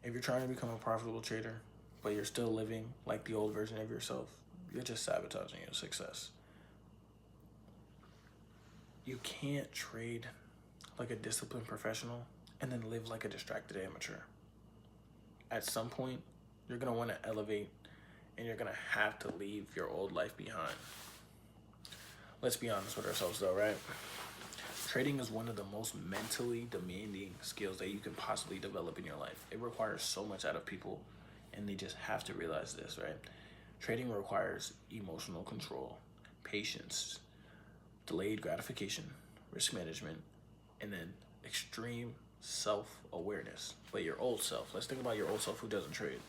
If you're trying to become a profitable trader, but you're still living like the old version of yourself, you're just sabotaging your success. You can't trade like a disciplined professional and then live like a distracted amateur. At some point, you're gonna want to elevate and you're gonna have to leave your old life behind. Let's be honest with ourselves though, right? Trading is one of the most mentally demanding skills that you can possibly develop in your life. It requires so much out of people, and they just have to realize this, right? Trading requires emotional control, patience, delayed gratification, risk management, and then extreme self-awareness. But your old self, let's think about your old self who doesn't trade.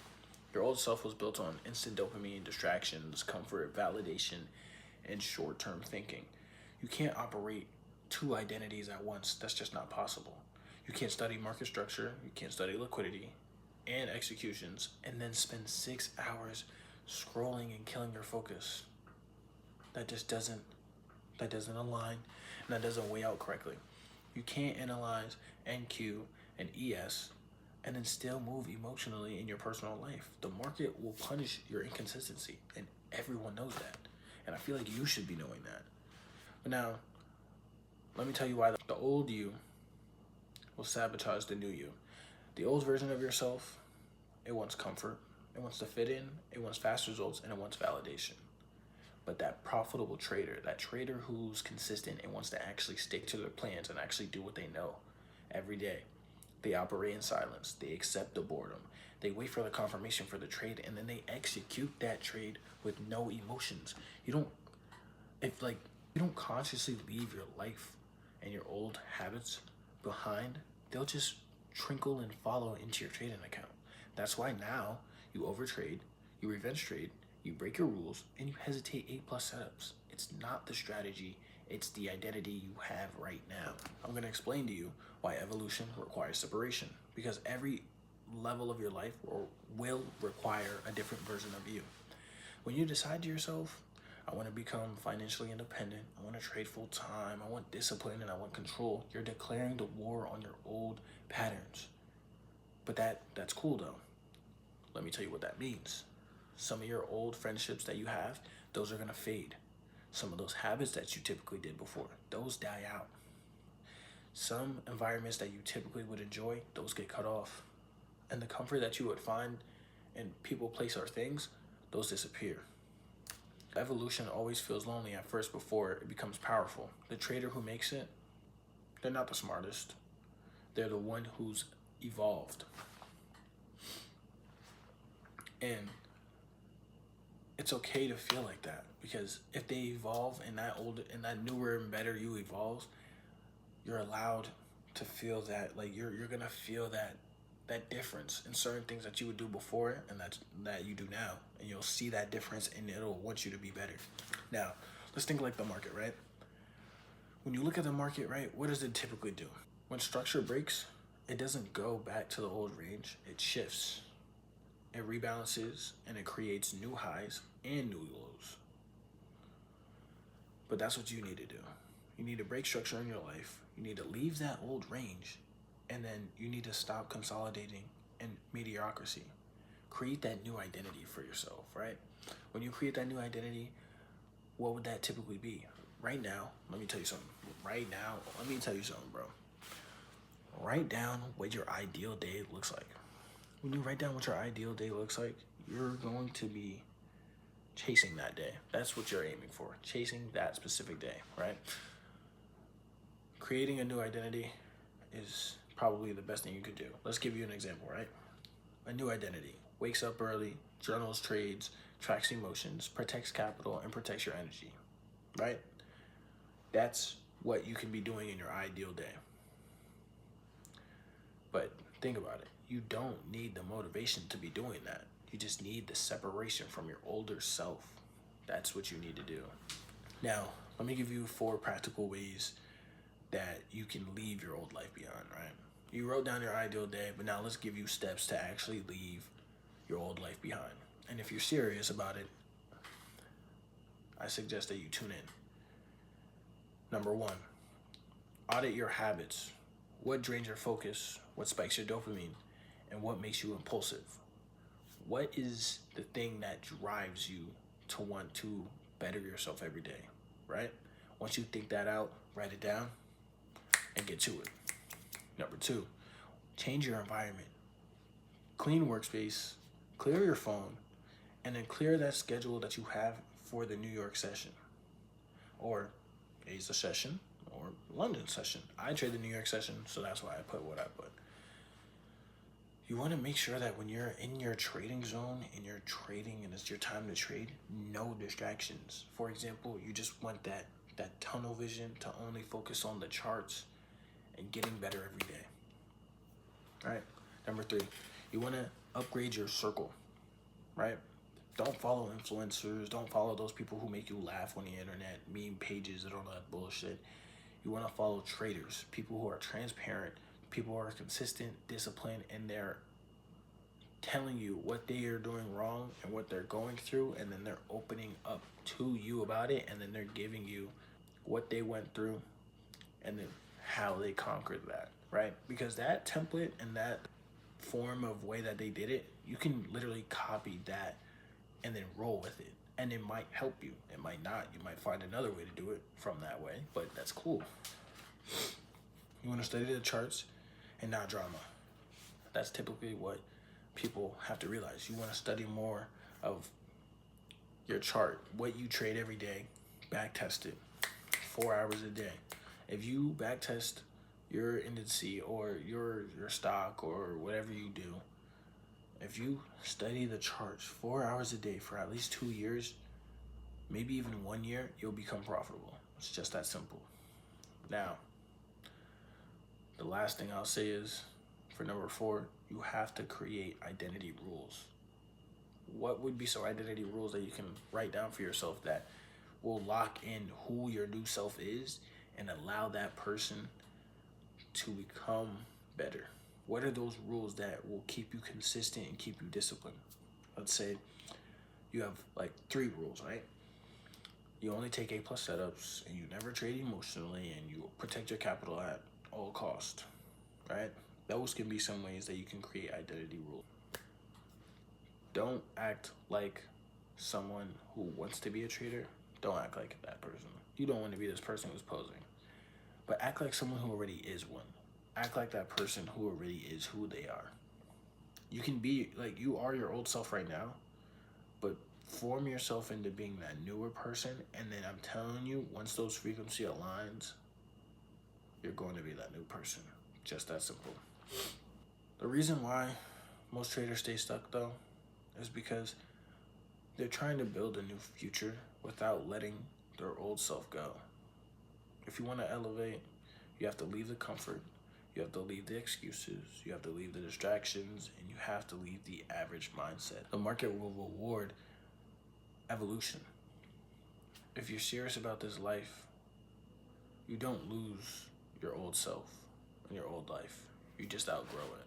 Your old self was built on instant dopamine, distractions, comfort, validation, and short-term thinking. You can't operate two identities at once. That's just not possible. You can't study market structure, you can't study liquidity and executions, and then spend 6 hours scrolling and killing your focus. That just doesn't align, and that doesn't weigh out correctly. You can't analyze NQ and ES and then still move emotionally in your personal life. The market will punish your inconsistency, and everyone knows that. And I feel like you should be knowing that. But now, let me tell you why the old you will sabotage the new you. The old version of yourself, it wants comfort, it wants to fit in, it wants fast results, and it wants validation. But that profitable trader, that trader who's consistent and wants to actually stick to their plans and actually do what they know every day, they operate in silence, they accept the boredom, they wait for the confirmation for the trade, and then they execute that trade with no emotions. You don't consciously leave your life and your old habits behind, they'll just trickle and follow into your trading account. That's why now you overtrade, you revenge trade, you break your rules, and you hesitate 8+ setups. It's not the strategy, it's the identity you have right now. I'm gonna explain to you why evolution requires separation, because every level of your life will require a different version of you. When you decide to yourself, I want to become financially independent, I want to trade full time, I want discipline, and I want control, you're declaring the war on your old patterns. But that's cool though. Let me tell you what that means. Some of your old friendships that you have, those are gonna fade. Some of those habits that you typically did before, those die out. Some environments that you typically would enjoy, those get cut off. And the comfort that you would find in people, place, or things, those disappear. Evolution always feels lonely at first before it becomes powerful. The trader who makes it, they're not the smartest. They're the one who's evolved. And it's okay to feel like that, because if they evolve and that newer and better you evolves, you're allowed to feel that, like you're gonna feel that difference in certain things that you would do before and that you do now, and you'll see that difference and it'll want you to be better. Now, let's think like the market, right? When you look at the market, right, what does it typically do? When structure breaks, it doesn't go back to the old range, it shifts. It rebalances and it creates new highs and new lows. But that's what you need to do. You need to break structure in your life. You need to leave that old range, and then you need to stop consolidating in mediocrity. Create that new identity for yourself, right? When you create that new identity, what would that typically be? Right now, let me tell you something, bro. Write down what your ideal day looks like. When you write down what your ideal day looks like, you're going to be chasing that day. That's what you're aiming for, chasing that specific day, right? Creating a new identity is probably the best thing you could do. Let's give you an example, right? A new identity wakes up early, journals trades, tracks emotions, protects capital, and protects your energy, right? That's what you can be doing in your ideal day. But think about it. You don't need the motivation to be doing that. You just need the separation from your older self. That's what you need to do. Now, let me give you 4 practical ways that you can leave your old life behind, right? You wrote down your ideal day, but now let's give you steps to actually leave your old life behind. And if you're serious about it, I suggest that you tune in. Number 1, audit your habits. What drains your focus? What spikes your dopamine? and what makes you impulsive? What is the thing that drives you to want to better yourself every day, right? Once you think that out, write it down and get to it. Number two, change your environment. Clean workspace, clear your phone, and then clear that schedule that you have for the New York session or Asia session or London session. I trade the New York session, so that's why I put what I put. You want to make sure that when you're in your trading zone and you're trading and it's your time to trade, no distractions. For example, you just want that tunnel vision to only focus on the charts and getting better every day. All right. Number three, you want to upgrade your circle, right? Don't follow influencers. Don't follow those people who make you laugh on the internet, meme pages and all that bullshit. You want to follow traders, people who are transparent, people who are consistent, disciplined, and they're telling you what they are doing wrong and what they're going through, and then they're opening up to you about it, and then they're giving you what they went through and then how they conquered that, right? Because that template and that form of way that they did it, you can literally copy that and then roll with it. And it might help you. It might not. You might find another way to do it from that way, but that's cool. You want to study the charts and not drama. That's typically what people have to realize. You want to study more of your chart, what you trade every day, back test it 4 hours a day. If you back test your index or your stock or whatever you do, if you study the charts 4 hours a day for at least 2 years, maybe even 1 year, you'll become profitable. It's just that simple. Now, the last thing I'll say is, for number 4, you have to create identity rules. What would be some identity rules that you can write down for yourself that will lock in who your new self is and allow that person to become better? What are those rules that will keep you consistent and keep you disciplined? Let's say you have like 3 rules, right? You only take A+ setups, and you never trade emotionally, and you protect your capital at all cost, right? Those can be some ways that you can create identity rules. Don't act like someone who wants to be a trader. Don't act like that person. You don't want to be this person who's posing. But act like someone who already is one. Act like that person who already is who they are. You can be, like, you are your old self right now, but form yourself into being that newer person, and then I'm telling you, once those frequency aligns, you're going to be that new person. Just that simple. The reason why most traders stay stuck, though, is because they're trying to build a new future without letting their old self go. If you want to elevate, you have to leave the comfort, you have to leave the excuses, you have to leave the distractions, and you have to leave the average mindset. The market will reward evolution. If you're serious about this life, you don't lose your old self and your old life. You just outgrow it.